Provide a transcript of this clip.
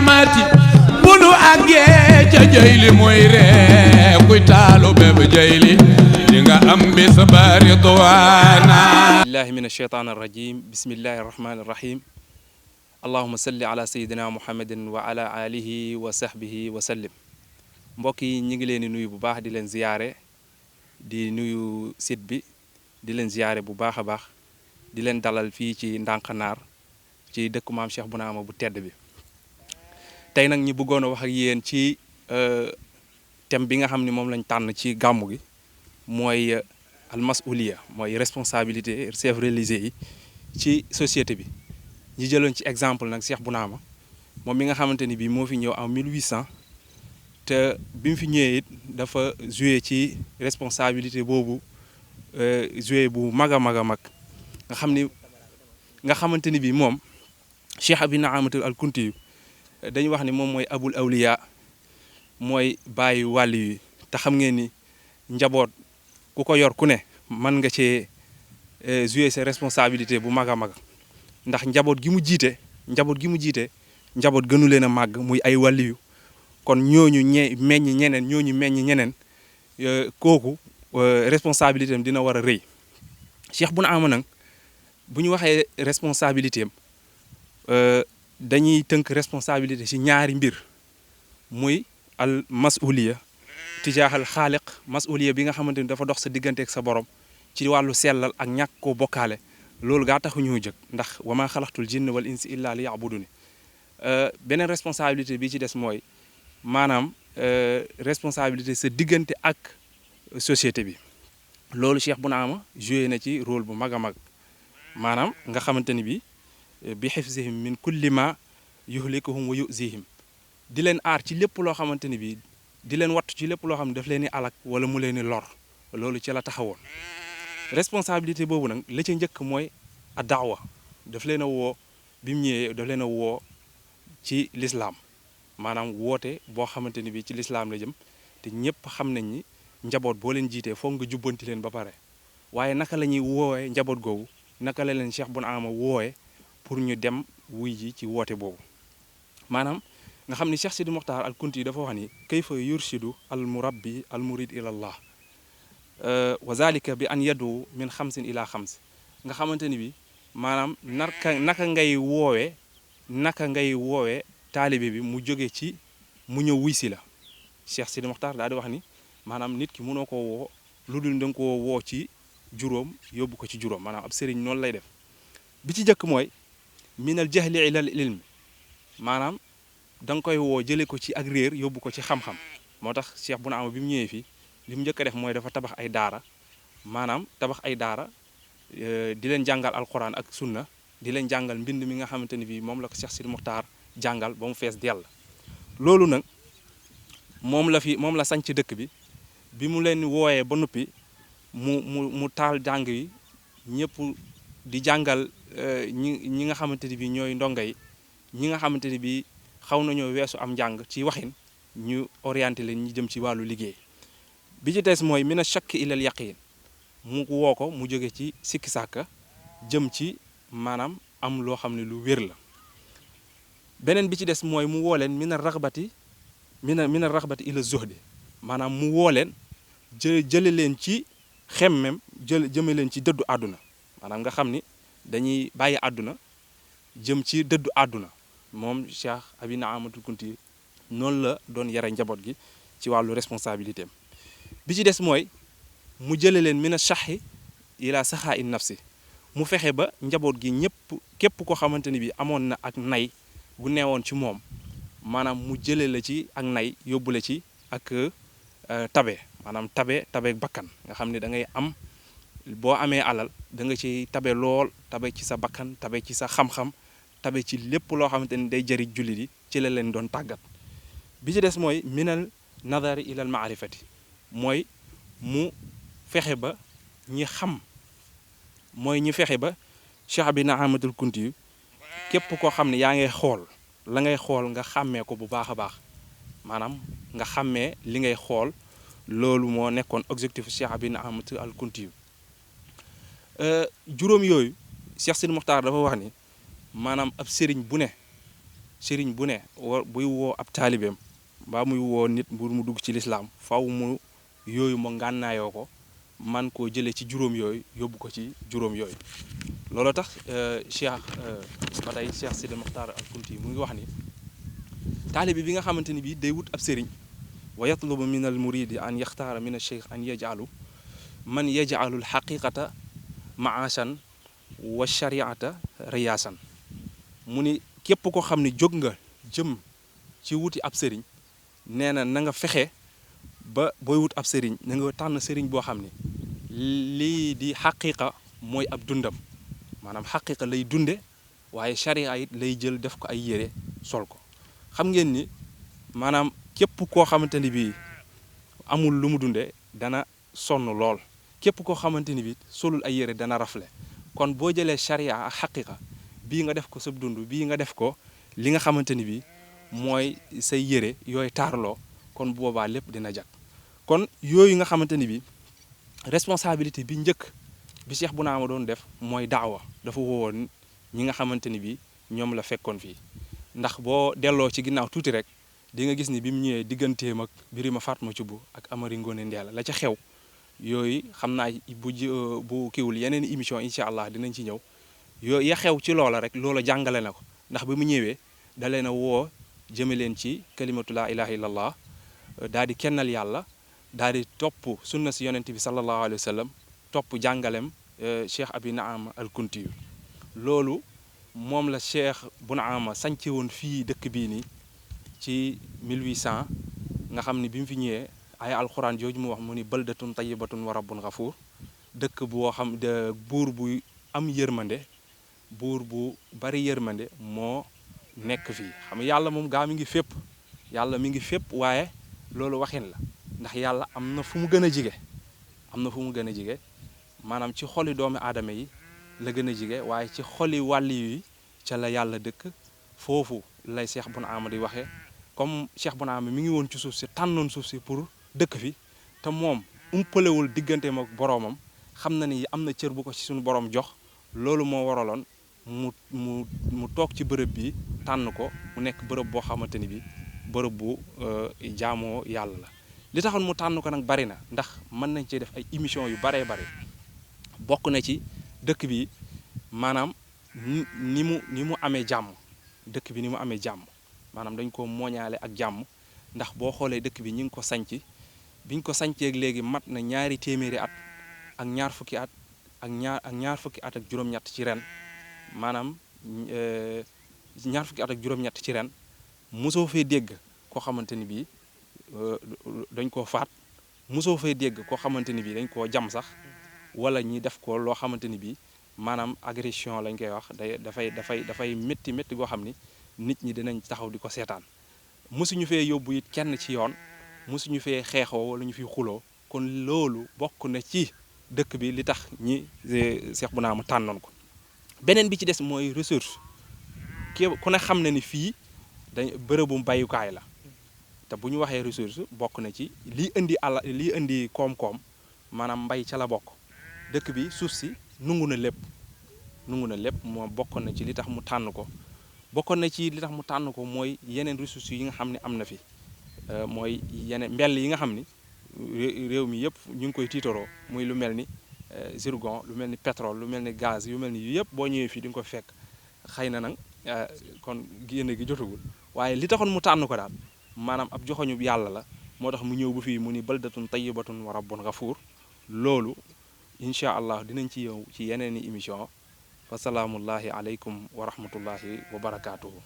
qiyaamati bu nu àggee ca jayli mooy ree kuy taalu béb jayli di nga am bis ba ridwaana billahi min asheytaan arrajim bismillahi arrahmani irrahim allahuma salli ala sayidina muhammadin wa ala alihi wa sahbihi wa sallim mbokk yi ñi ngi leen di nuyu bu baax di leen ziyaare di nuyu site bi di leen ziyaare bu baax a baax di leen dalal fii ci Ndànkanaar ci dëkku maam Cheikh Bounama bu tedd bi tey nag ñi bëggoon a wax ak yéen ci thème bi nga xam ne moom lañ tànn ci gàmmu gi mooy al masuliya mooy responsabilité chefs religieux yi ci société bi ñi jëloon ci exemple nag Cheikh Bounama moom mi nga xamante ni bii moo fi ñëw en 1800 te bi mu fi ñëwee it dafa joué ci responsabilité boobu joué bu mag a mag a mag nga xamante ni bii moom Cheikh Abi Naamatul al Kunti dañu wax ni moom mooy abul awliya mooy bàyyi wàll yi te xam ngeen ni njaboot ku ko yor ku ne mën nga cee jouer sa responsabilité bu mag a mag ndax njaboot gi mu jiite njaboot gënu leen a màgg muy ay wàlliyu kon ñooñu meññ ñeneen kooku responsabilité am dina war a rëy Cheikh Bounama nag bu ñu waxee responsabilité am dañuy tënk responsabilité ci ñaari mbir muy al masuliya tijaaxal xaaliq masuliya bi nga xamante ni dafa dox sa diggante ak sa borom ci wàllu sellal ak ñàkk koo bokkaale loolu gaa taxu ñoo jëg ndax wa ma xalaqtul jinna wal insi illa li yabuduni beneen responsabilité bi ci des mooy maanaam responsabilité sa diggante ak société bi loolu Cheikh Bounama joué na ci rôle bu mag a mag maanaam nga xamante ni bi xifzihim min kulli ma yuhlikuhum wa yuzihim di leen aar ci lépp loo xamante ni bi di leen wattu ci lépp loo xam ne daf leen di alak wala mu leen di lor loolu ci la taxawoon responsabilité boobu nag la ca njëkk mooy a daawa daf leen a woo bi mu ñëwee daf leen a woo ci lislaam maanaam woote boo xamante ni bi ci lislaam la jëm te ñëpp xam nañ ni njaboot boo leen jiitee foog nga jubbanti leen ba pare waaye naka la ñuy woowee njaboot googu naka la leen Cheikh Bounama woowe pour ñu dem wuy ji ci woote boobu maanaam nga xam ni Cheikh Sidi Mokhtar al Kunti dafa wax ni kayfa yurshidu al murabbi al murid ila allah wa zalika bi an yadu min xamsin ila xams nga xamante ni bi maanaam naka ngay woowee taalibe bi mu jóge ci mu ñëw wuy si la Cheikh Sidi Mokhtar daal di wax ni maanaam nit ki mënoo koo woo lu dul da nga koo woo ci juróom yóbbu ko ci juróom maanaam ab sëriñ noonu lay def bi ci jëkk mooy minal jahli ilal ilm maanaam da nga koy woo jëlee ko ci ak réer yóbbu ko ci xam-xam moo tax Cheikh Bounama bi mu ñëwee fii li mu njëkk a def mooy dafa tabax ay daara maanaam di leen jàngal alquran ak sunna di leen jàngal mbind mi nga xamante ni bii moom la ko Cheikh Sidi Mokhtar jàngal ba mu fees dell loolu nag moom la sañ ci dëkk bi mu leen wooyee ba noppi mu taal jàng yi ñëpp di jàngal ñi nga xamante ni bii ñooy ndongo yi ñi nga xamante ni bii xaw nañoo weesu am njàng ci waxin ñu orienté leen ñu jëm ci wàllu liggéey bi ci des mooy mina shakk ilal yaqin mu woo ko mu jóge ci sikki sàkka jëm ci maanaam am loo xam ne lu wér la beneen bi ci des mooy mu woo leen mina raxbati ila zuhdi maanaam mu woo leen jële leen ci xemmem jëme leen ci dëddu àdduna maanaam nga xam ni dañuy bàyyi àdduna jëm ci dëddu àdduna moom Cheikh Abi Naamatul Kunti noonu la doon yare njaboot gi ci wàllu responsabilité am bi ci des mooy mu jële leen mina shahi ila saxaa in nafsi mu fexe ba njaboot gi képp koo xamante ni bi amoon na ak nay gu neewoon ci moom maanaam mu jële la ci ak nay yóbbu la ci ak tabe maanaam tabe bakkan nga xam ne da ngay am boo amee alal da nga ci tabe lool tabe ci sa bakkan tabe ci sa xam-xam tabe ci lépp loo xamante ni day jëriñ jullit yi ci la leen doon tàggat bi ci des mooy minal nadari ilal maarifati mooy mu fexe ba ñi xam Cheikh Abi Naamatul Kunti képp koo xam ne yaa ngay xool la ngay xool nga xàmmee ko bu baax a baax maanaam nga xàmmee li ngay xool loolu moo nekkoon objectif Cheikh Abi Naamatul al Kunti juróom yooyu Cheikh Sidi Mokhtar dafa wax ni maanaam ab sëriñ bu ne sëriñ bu ne buy woo ab taalibeem mbaa muy woo nit mbur mu dugg ci lislaam faw mu yooyu mu ngànnaayoo ko man koo jëlee ci juróom yooyu yóbbu ko ci juróom yooyu loolu tax cheikh ba tey Cheikh Sidi Mokhtar al Kunti mu ngi wax ni taalibe bi nga xamante ni bii day wut ab sëriñ wa yatlubu min al muridi an yaxtaara min al cheikh an yajalu man yajalu al xaqiqata maashan wa shariata riyaasan mu ni képp ko xam ne jóg nga jëm ci wuti ab sëriñ nee na na nga fexe ba booy wut ab sëriñ na nga tànn sëriñ boo xam ne lii di xaqiqa mooy ab dundam maanaam xaqiqa lay dunde waaye sharia it lay jël def ko ay yére sol ko xam ngeen ni maanaam képp koo xamante ni bii amul lu mu dunde dana sonn lool képp koo xamante ni bii solul ay yére dana rafle kon boo jëlee sharia ak xaqiqa bii nga def ko sa dund bii nga def ko li nga xamante ni bii mooy say yére yooyu taarloo kon boobaa lépp dina jag kon yooyu nga xamante ni bii responsabilité bi njëkk bi Cheikh Bounama doon def mooy daawa dafa woowoon ñi nga xamante ni bii ñoom la fekkoon fii ndax boo delloo ci ginnaaw tuuti rek di nga gis ni bi mu ñëwee digganteem ak Birima Fatma Thioub ak Amari Ngoone Ndeela la ca xew yooyu xam naa bu kiwul yeneen émission incha allah dinañ ci ñëw yooyu ya xew ci loola rek loola jàngale na ko ndax bi mu ñëwee da leen a woo jëme leen ci kalimatu laa ilaha illallah daal di kennal yàlla daal di topp sunna si yonent bi sallallahu alayhi wa sallam topp jàngalem Cheikh Abi Naama al Kunti loolu moom la Cheikh Bounama sànce woon fii dëkk bii nii ci 1800 nga xam ni bi mu fi ñëwee ay alxuraan jooju mu wax mu ni baldatun tayyibatun wa rabbun gafuur dëkk boo xam de buur bu am yërmande buur bu bari yërmande moo nekk fii xam nga yàlla moom gaa mi ngi fépp yàlla mi ngi fépp waaye loolu waxin la ndax yàlla am na fu mu gën a jige am na fu mu gën a jige maanaam ci xoli doomi aadama yi la gën a jige waaye ci xoli wàlli yi ca la yàlla dëkk foofu lay Cheikh Bounama di waxee comme Cheikh Bounama mi ngi woon ci suuf si tànnoon suuf si pour dëkk fi te moom umpalewul digganteem ak boroomam xam na ni am na cër bu ko ci suñu boroom jox loolu moo waraloon mu toog ci bërëb bi tànn ko mu nekk bërëb boo xamante ni bi bërëb bu jaamoo yàlla la li taxoon mu tànn ko nag bari na ndax mën nañ cee def ay émission yu baree bari bokk na ci dëkk bi maanaam ni mu amee jàmm dëkk bi ni mu amee jàmm maanaam dañ ko mooñaale ak jàmm ndax boo xoolee dëkk bi ñi ngi ko sanc biñ ko sancee léegi mat na ñaari téeméeri at ak ñaar fukki at ak ñaar fukki at ak juróom-ñett ci ren maanaam ñaar fukki at ak juróom-ñett ci ren mosoo fee dégg koo xamante ni bii dañ koo faat mosoo fee dégg koo xamante ni bii dañ koo jam sax wala ñi def ko loo xamante ni bii maanaam agression lañ koy wax dafay métti goo xam ni nit ñi dinañ taxaw di ko seetaan mosuñu fee yóbbu it kenn ci yoon mosuñu fee xeexoo wala ñu fi xuloo kon loolu bokk na ci dëkk bi li tax ñi Cheikh Bounama tànnoon ko beneen bi ci des mooy ressource ku ne xam na ni fii dañ bërëbu bayukaay la te bu ñu waxee ressource bokk na ci lii indi koom-koom maanaam mbay ca la bokk dëkk bi suuf si nungu na lépp moo bokkoon na ci li tax mu tànn ko bokkoon na ci li tax mu tànn ko mooy yeneen ressources yi nga xam ne am na fi mooy yeneen mbell yi nga xam ni réew mi yëpp ñu ngi koy tiitaroo muy lu mel ni zircon lu mel ni pétrole lu mel ni gaz yu mel ni yu yëpp boo ñëwee fii di nga ko fekk xëy na nag kon génne gi jotagul waaye li taxoon mu tànn ko daal maanaam ab joxoñu yàlla la moo tax mu ñëw bu fii mu ni baldatun tayyibatun wa rabbun gafuur loolu incha allah dinañ ci yow ci yeneen i émission wasalaamullahi aleykum wa rahmatullahi wa barakaatuhu